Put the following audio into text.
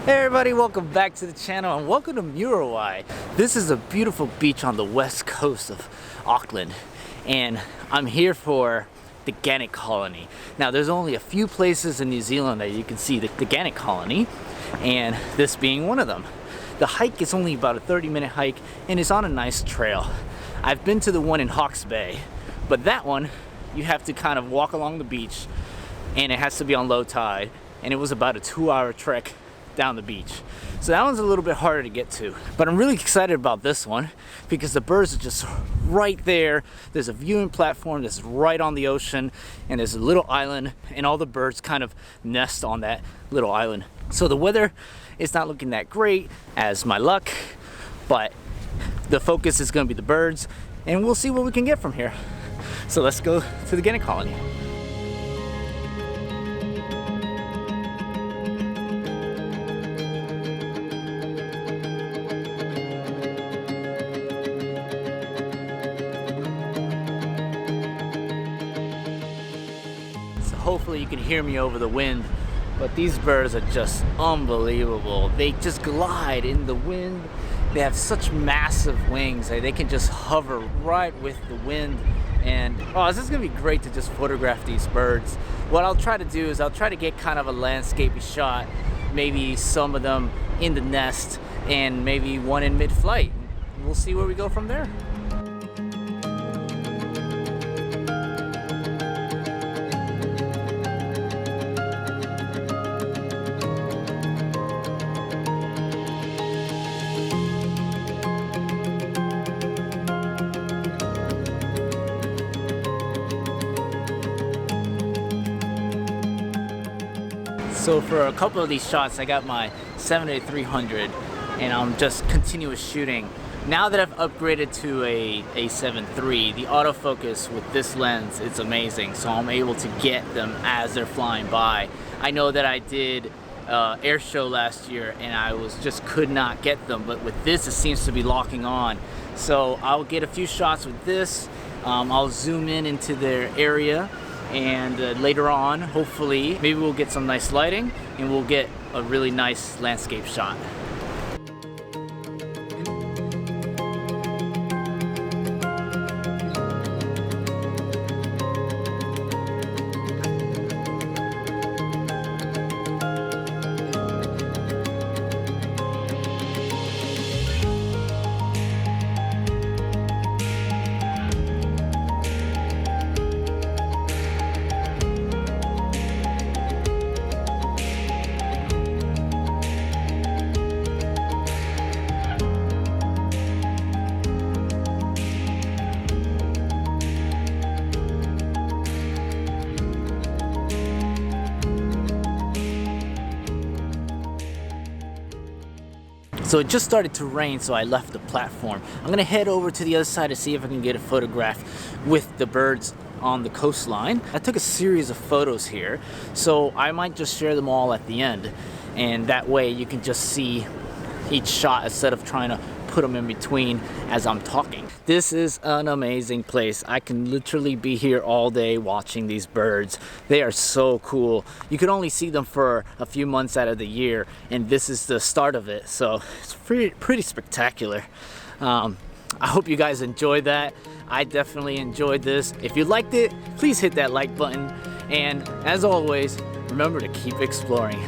Hey everybody, welcome back to the channel and welcome to Muriwai. This is a beautiful beach on the west coast of Auckland and I'm here for the Gannet Colony. Now there's only a few places in New Zealand that you can see the Gannet Colony, and this being one of them. The hike is only about a 30-minute hike and it's on a nice trail. I've been to the one in Hawke's Bay, but that one you have to kind of walk along the beach and it has to be on low tide, and it was about a 2-hour trek down the beach. So that one's a little bit harder to get to, but I'm really excited about this one because the birds are just right there. There's a viewing platform that's right on the ocean, and there's a little island, and all the birds kind of nest on that little island. So the weather is not looking that great as my luck, but the focus is going to be the birds, and we'll see what we can get from here. So let's go to the Gannet Colony. Hopefully you can hear me over the wind, but these birds are just unbelievable. They just glide in the wind. They have such massive wings. They can just hover right with the wind, and oh, this is gonna be great to just photograph these birds. What I'll try to do is I'll try to get kind of a landscape shot, maybe some of them in the nest and maybe one in mid-flight. We'll see where we go from there. So for a couple of these shots, I got my 7A300 and I'm just continuous shooting. Now that I've upgraded to a a7III, the autofocus with this lens, it's amazing. So I'm able to get them as they're flying by. I know that I did air show last year and I just could not get them, but with this it seems to be locking on. So I'll get a few shots with this. I'll zoom in into their area, and later on, hopefully, maybe we'll get some nice lighting and we'll get a really nice landscape shot. So it just started to rain, so I left the platform. I'm gonna head over to the other side to see if I can get a photograph with the birds on the coastline. I took a series of photos here, so I might just share them all at the end, and that way you can just see each shot instead of trying to put them in between as I'm talking. This is an amazing place. I can literally be here all day watching these birds. They are so cool. You can only see them for a few months out of the year, and this is the start of it, so it's pretty spectacular. I hope you guys enjoyed that. I definitely enjoyed this. If you liked it, please hit that like button, and as always, remember to keep exploring.